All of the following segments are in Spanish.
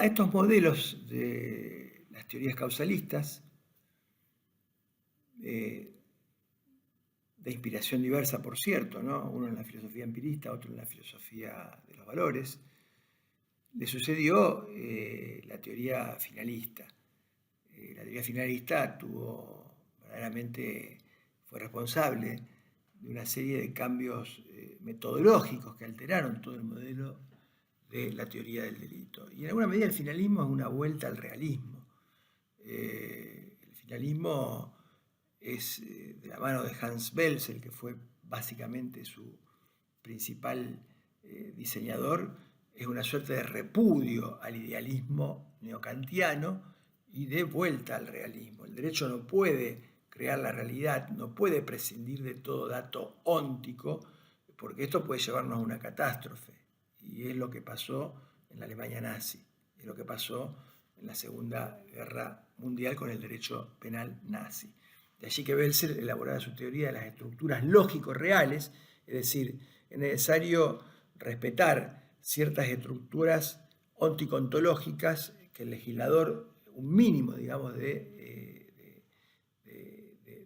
a estos modelos de las teorías causalistas, de inspiración diversa, por cierto, ¿no? Uno en la filosofía empirista, otro en la filosofía de los valores, le sucedió la teoría finalista. La teoría finalista verdaderamente fue responsable de una serie de cambios metodológicos que alteraron todo el modelo de la teoría del delito. Y en alguna medida el finalismo es una vuelta al realismo. El finalismo es de la mano de Hans Belzel, que fue básicamente su principal diseñador, es una suerte de repudio al idealismo neocantiano y de vuelta al realismo. El derecho no puede crear la realidad, no puede prescindir de todo dato óntico, porque esto puede llevarnos a una catástrofe. Y es lo que pasó en la Alemania nazi, es lo que pasó en la Segunda Guerra Mundial con el derecho penal nazi. De allí que Belzel elaborara su teoría de las estructuras lógico-reales, es decir, es necesario respetar ciertas estructuras onticontológicas que el legislador, un mínimo, digamos, de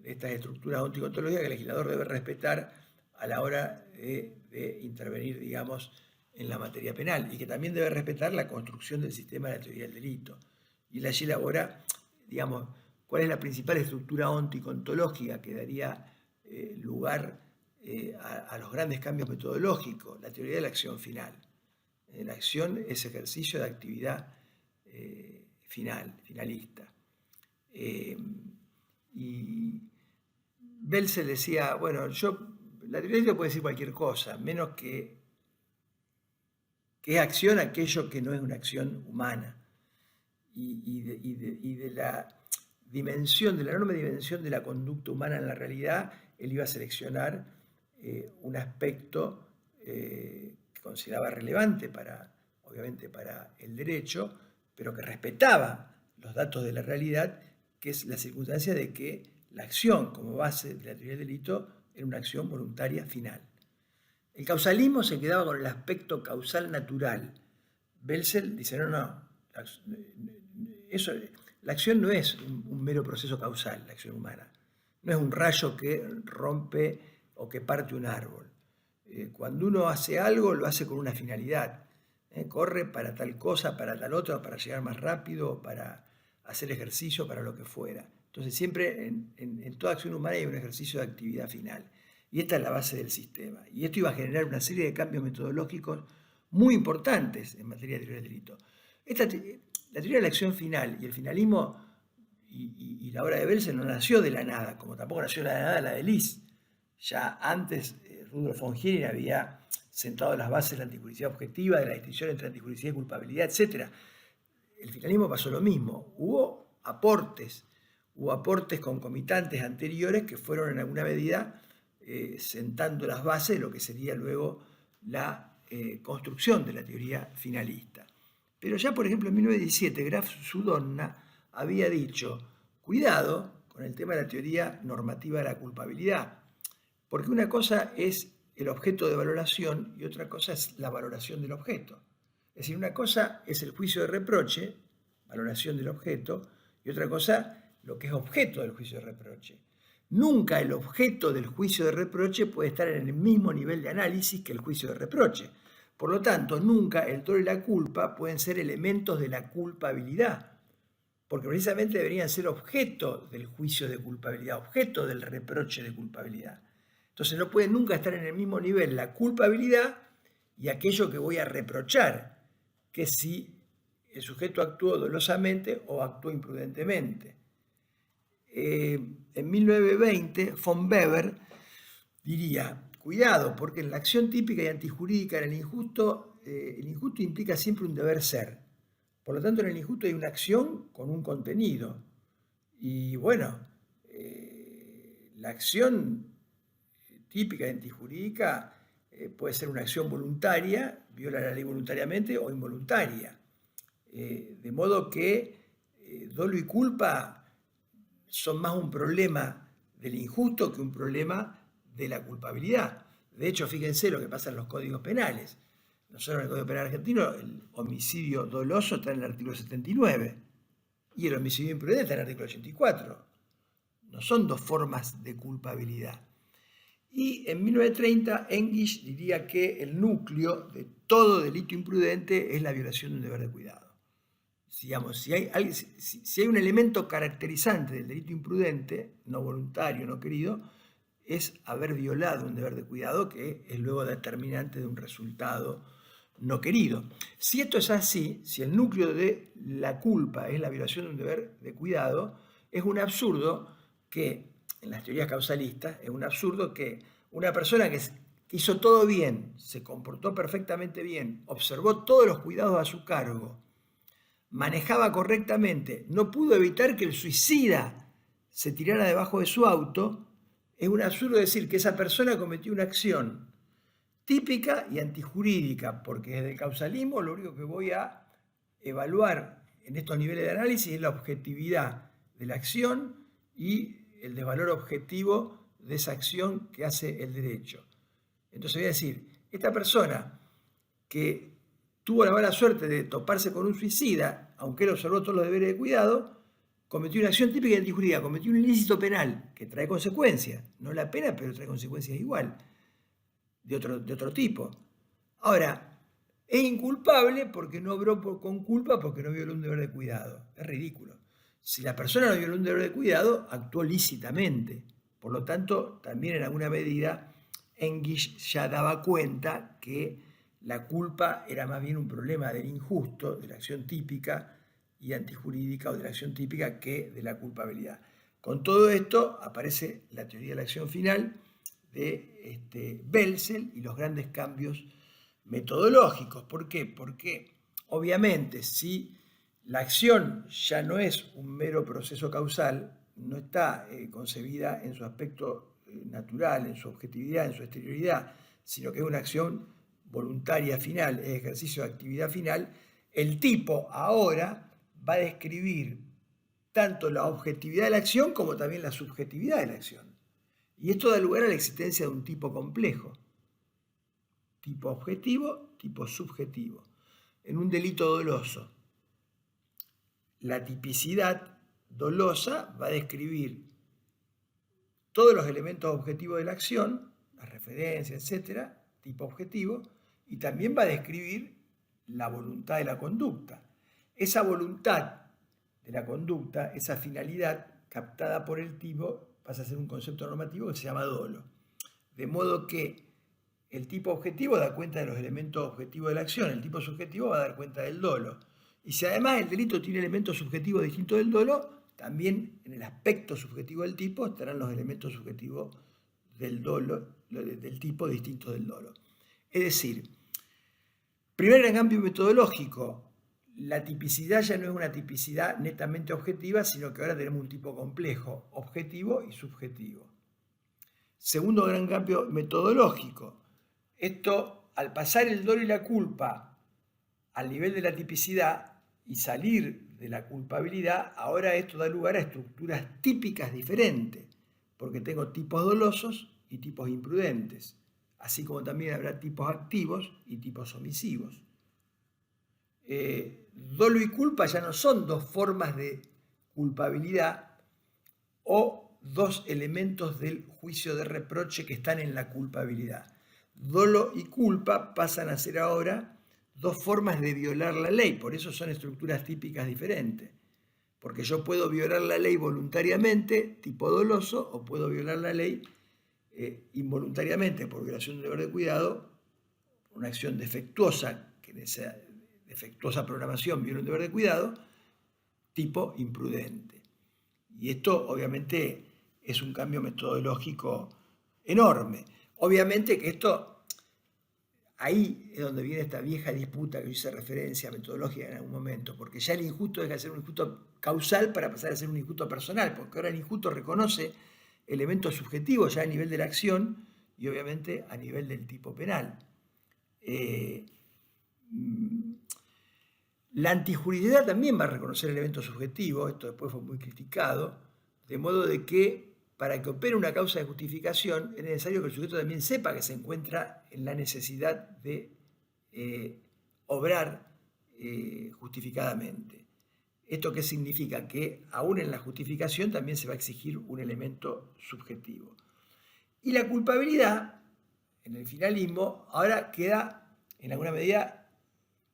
estas estructuras onticontológicas que el legislador debe respetar a la hora de intervenir, digamos, en la materia penal, y que también debe respetar la construcción del sistema de la teoría del delito. Y él allí elabora, digamos, cuál es la principal estructura onticontológica que daría lugar a los grandes cambios metodológicos, la teoría de la acción final. La acción es ejercicio de actividad finalista. Y Belzel decía, bueno, la teoría del delito puede decir cualquier cosa, menos que es acción aquello que no es una acción humana. Y de la dimensión, de la enorme dimensión de la conducta humana en la realidad, él iba a seleccionar un aspecto que consideraba relevante obviamente para el derecho, pero que respetaba los datos de la realidad, que es la circunstancia de que la acción como base de la teoría del delito era una acción voluntaria final. El causalismo se quedaba con el aspecto causal natural. Belzel dice, no, la acción no es un mero proceso causal, la acción humana. No es un rayo que rompe o que parte un árbol. Cuando uno hace algo, lo hace con una finalidad. Corre para tal cosa, para tal otra, para llegar más rápido, para hacer ejercicio, para lo que fuera. Entonces siempre en toda acción humana hay un ejercicio de actividad final. Y esta es la base del sistema. Y esto iba a generar una serie de cambios metodológicos muy importantes en materia de teoría del delito. La teoría de la acción final y el finalismo y la obra de Belzel no nació de la nada, como tampoco nació de la nada la de Lis. Ya antes Rudolf von Heering había sentado las bases de la antijuricidad objetiva, de la distinción entre antijuricidad y culpabilidad, etc. El finalismo pasó lo mismo. Hubo aportes concomitantes anteriores que fueron en alguna medida sentando las bases de lo que sería luego la construcción de la teoría finalista. Pero ya, por ejemplo, en 1917, Graf Sudonna había dicho, cuidado con el tema de la teoría normativa de la culpabilidad, porque una cosa es el objeto de valoración y otra cosa es la valoración del objeto. Es decir, una cosa es el juicio de reproche, valoración del objeto, y otra cosa lo que es objeto del juicio de reproche. Nunca el objeto del juicio de reproche puede estar en el mismo nivel de análisis que el juicio de reproche. Por lo tanto, nunca el dolo y la culpa pueden ser elementos de la culpabilidad, porque precisamente deberían ser objeto del juicio de culpabilidad, objeto del reproche de culpabilidad. Entonces no pueden nunca estar en el mismo nivel la culpabilidad y aquello que voy a reprochar, que si el sujeto actuó dolosamente o actuó imprudentemente. En 1920, von Weber diría, cuidado, porque en la acción típica y antijurídica, en el injusto implica siempre un deber ser. Por lo tanto, en el injusto hay una acción con un contenido. Y bueno, la acción típica y antijurídica puede ser una acción voluntaria, viola la ley voluntariamente o involuntaria. De modo que dolo y culpa son más un problema del injusto que un problema de la culpabilidad. De hecho, fíjense lo que pasa en los códigos penales. Nosotros en el Código Penal argentino el homicidio doloso está en el artículo 79 y el homicidio imprudente está en el artículo 84. No son dos formas de culpabilidad. Y en 1930 English diría que el núcleo de todo delito imprudente es la violación de un deber de cuidado. Digamos, si hay un elemento caracterizante del delito imprudente, no voluntario, no querido, es haber violado un deber de cuidado que es luego determinante de un resultado no querido. Si esto es así, si el núcleo de la culpa es la violación de un deber de cuidado, es un absurdo que, en las teorías causalistas, es un absurdo que una persona que hizo todo bien, se comportó perfectamente bien, observó todos los cuidados a su cargo, manejaba correctamente, no pudo evitar que el suicida se tirara debajo de su auto, es un absurdo decir que esa persona cometió una acción típica y antijurídica, porque desde el causalismo lo único que voy a evaluar en estos niveles de análisis es la objetividad de la acción y el desvalor objetivo de esa acción que hace el derecho. Entonces voy a decir, esta persona que tuvo la mala suerte de toparse con un suicida, aunque él observó todos los deberes de cuidado, cometió una acción típica y antijurídica, cometió un ilícito penal que trae consecuencias, no la pena, pero trae consecuencias igual, de otro tipo. Ahora, es inculpable porque no obró con culpa, porque no violó un deber de cuidado. Es ridículo. Si la persona no violó un deber de cuidado, actuó lícitamente. Por lo tanto, también en alguna medida, English ya daba cuenta que la culpa era más bien un problema del injusto, de la acción típica y antijurídica, o de la acción típica, que de la culpabilidad. Con todo esto aparece la teoría de la acción final de Belzel y los grandes cambios metodológicos. ¿Por qué? Porque obviamente si la acción ya no es un mero proceso causal, no está concebida en su aspecto natural, en su objetividad, en su exterioridad, sino que es una acción voluntaria final, es ejercicio de actividad final, el tipo ahora va a describir tanto la objetividad de la acción como también la subjetividad de la acción. Y esto da lugar a la existencia de un tipo complejo, tipo objetivo, tipo subjetivo. En un delito doloso, la tipicidad dolosa va a describir todos los elementos objetivos de la acción, las referencias, etcétera, tipo objetivo, y también va a describir la voluntad de la conducta. Esa voluntad de la conducta, esa finalidad captada por el tipo, pasa a ser un concepto normativo que se llama dolo. De modo que el tipo objetivo da cuenta de los elementos objetivos de la acción, el tipo subjetivo va a dar cuenta del dolo. Y si además el delito tiene elementos subjetivos distintos del dolo, también en el aspecto subjetivo del tipo estarán los elementos subjetivos del dolo, del tipo distintos del dolo. Es decir, primer gran cambio metodológico, la tipicidad ya no es una tipicidad netamente objetiva, sino que ahora tenemos un tipo complejo, objetivo y subjetivo. Segundo gran cambio metodológico, esto al pasar el dolo y la culpa al nivel de la tipicidad y salir de la culpabilidad, ahora esto da lugar a estructuras típicas diferentes, porque tengo tipos dolosos y tipos imprudentes, así como también habrá tipos activos y tipos omisivos. Dolo y culpa ya no son dos formas de culpabilidad o dos elementos del juicio de reproche que están en la culpabilidad. Dolo y culpa pasan a ser ahora dos formas de violar la ley, por eso son estructuras típicas diferentes. Porque yo puedo violar la ley voluntariamente, tipo doloso, o puedo violar la ley involuntariamente por violación del deber de cuidado, una acción defectuosa, que en esa defectuosa programación viola un deber de cuidado, tipo imprudente. Y esto obviamente es un cambio metodológico enorme. Obviamente que esto, ahí es donde viene esta vieja disputa que yo hice referencia metodológica en algún momento, porque ya el injusto deja de ser un injusto causal para pasar a ser un injusto personal, porque ahora el injusto reconoce elementos subjetivos ya a nivel de la acción y obviamente a nivel del tipo penal. La antijuridicidad también va a reconocer elementos subjetivos, esto después fue muy criticado, de modo de que para que opere una causa de justificación es necesario que el sujeto también sepa que se encuentra en la necesidad de obrar justificadamente. ¿Esto qué significa? Que aún en la justificación también se va a exigir un elemento subjetivo. Y la culpabilidad, en el finalismo, ahora queda, en alguna medida,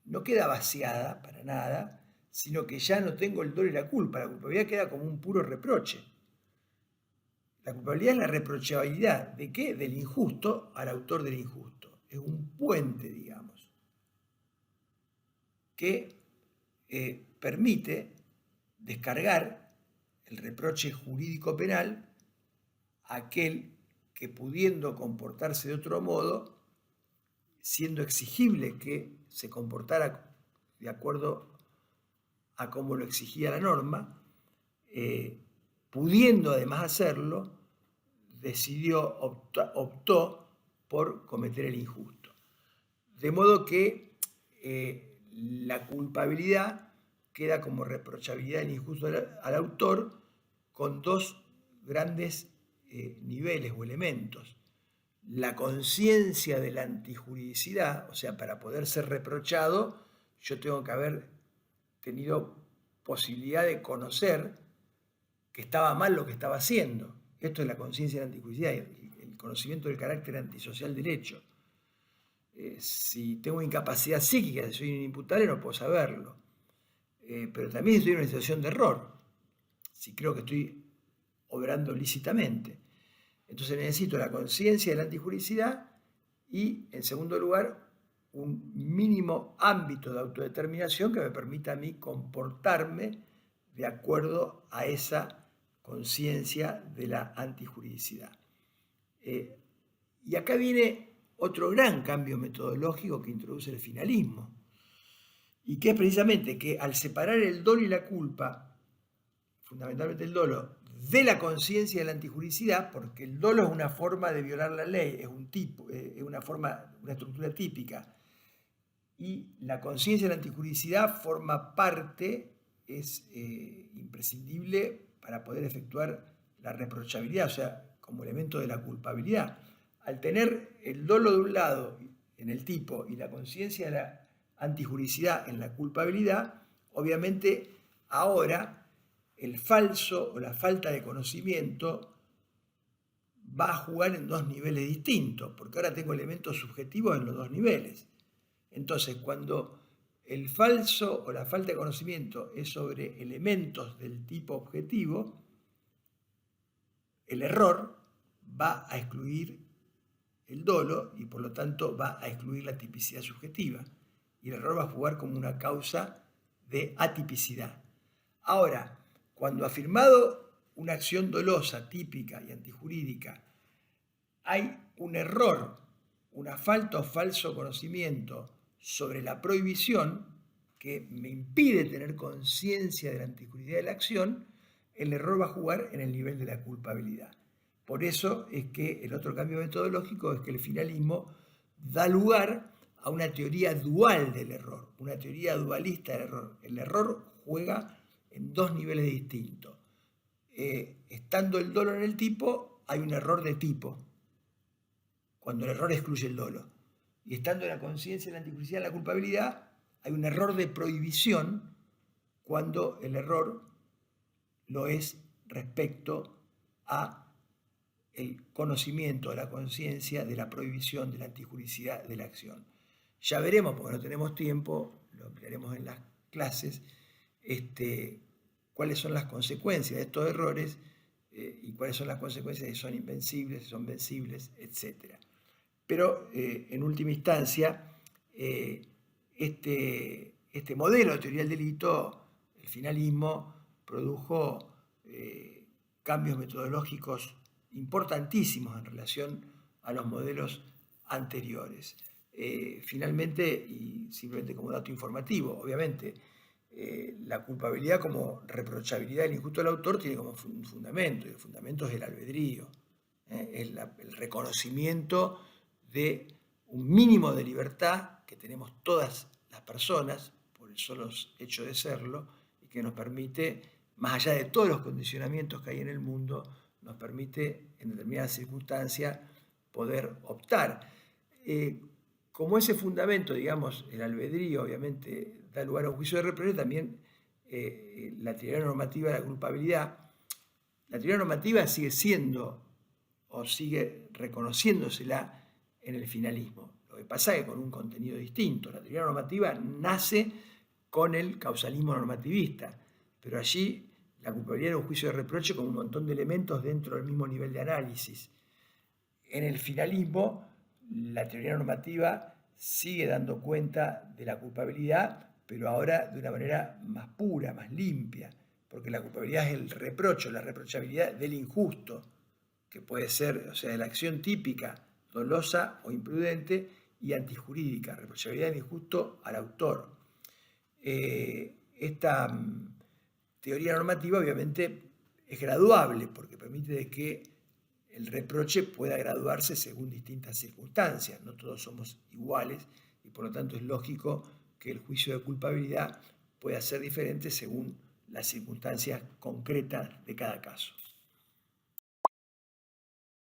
no queda vaciada para nada, sino que ya no tengo el dolo y la culpa. La culpabilidad queda como un puro reproche. La culpabilidad es la reprochabilidad. ¿De qué? Del injusto al autor del injusto. Es un puente, digamos, que permite descargar el reproche jurídico penal a aquel que, pudiendo comportarse de otro modo, siendo exigible que se comportara de acuerdo a cómo lo exigía la norma, pudiendo además hacerlo, optó por cometer el injusto. De modo que la culpabilidad queda como reprochabilidad del injusto al autor con dos grandes niveles o elementos. La conciencia de la antijuridicidad, o sea, para poder ser reprochado, yo tengo que haber tenido posibilidad de conocer que estaba mal lo que estaba haciendo. Esto es la conciencia de la antijuridicidad, el conocimiento del carácter antisocial del hecho. Si tengo incapacidad psíquica, si soy inimputable, no puedo saberlo. Pero también estoy en una situación de error, si creo que estoy obrando lícitamente. Entonces necesito la conciencia de la antijuridicidad y, en segundo lugar, un mínimo ámbito de autodeterminación que me permita a mí comportarme de acuerdo a esa conciencia de la antijuridicidad. Y acá viene otro gran cambio metodológico que introduce el finalismo, y que es precisamente que al separar el dolo y la culpa, fundamentalmente el dolo, de la conciencia de la antijuridicidad, porque el dolo es una forma de violar la ley, es una estructura típica, y la conciencia de la antijuridicidad forma parte, es imprescindible para poder efectuar la reprochabilidad, o sea, como elemento de la culpabilidad. Al tener el dolo de un lado en el tipo y la conciencia de la antijuridicidad en la culpabilidad, obviamente ahora el falso o la falta de conocimiento va a jugar en dos niveles distintos, porque ahora tengo elementos subjetivos en los dos niveles. Entonces, cuando el falso o la falta de conocimiento es sobre elementos del tipo objetivo, el error va a excluir el dolo y por lo tanto va a excluir la tipicidad subjetiva. Y el error va a jugar como una causa de atipicidad. Ahora, cuando afirmado una acción dolosa, típica y antijurídica, hay un error, una falta o falso conocimiento sobre la prohibición que me impide tener conciencia de la antijuridad de la acción, el error va a jugar en el nivel de la culpabilidad. Por eso es que el otro cambio metodológico es que el finalismo da lugar a una teoría dual del error, una teoría dualista del error. El error juega en dos niveles distintos. Estando el dolo en el tipo, hay un error de tipo, cuando el error excluye el dolo. Y estando en la conciencia de la antijusticia y la culpabilidad, hay un error de prohibición, cuando el error lo es respecto a el conocimiento, la conciencia de la prohibición, de la antijuridicidad de la acción. Ya veremos, porque no tenemos tiempo, lo ampliaremos en las clases, cuáles son las consecuencias de estos errores y cuáles son las consecuencias de si son invencibles, si son vencibles, etc. Pero en última instancia, este modelo de teoría del delito, el finalismo, produjo cambios metodológicos importantísimos en relación a los modelos anteriores. Finalmente, y simplemente como dato informativo, obviamente, la culpabilidad como reprochabilidad del injusto del autor tiene como un fundamento, y el fundamento es el albedrío, es el reconocimiento de un mínimo de libertad que tenemos todas las personas por el solo hecho de serlo y que nos permite, más allá de todos los condicionamientos que hay en el mundo, nos permite en determinadas circunstancias poder optar. como ese fundamento, digamos, el albedrío, obviamente, da lugar a un juicio de reproche, también la teoría normativa de la culpabilidad, la teoría normativa sigue siendo o sigue reconociéndosela en el finalismo. Lo que pasa es que con un contenido distinto. La teoría normativa nace con el causalismo normativista, pero allí la culpabilidad era un juicio de reproche con un montón de elementos dentro del mismo nivel de análisis. En el finalismo, la teoría normativa sigue dando cuenta de la culpabilidad, pero ahora de una manera más pura, más limpia, porque la culpabilidad es el reproche, la reprochabilidad del injusto, que puede ser, o sea, de la acción típica, dolosa o imprudente, y antijurídica, reprochabilidad del injusto al autor. Esta teoría normativa obviamente es graduable, porque permite de que el reproche pueda graduarse según distintas circunstancias. No todos somos iguales y por lo tanto es lógico que el juicio de culpabilidad pueda ser diferente según las circunstancias concretas de cada caso.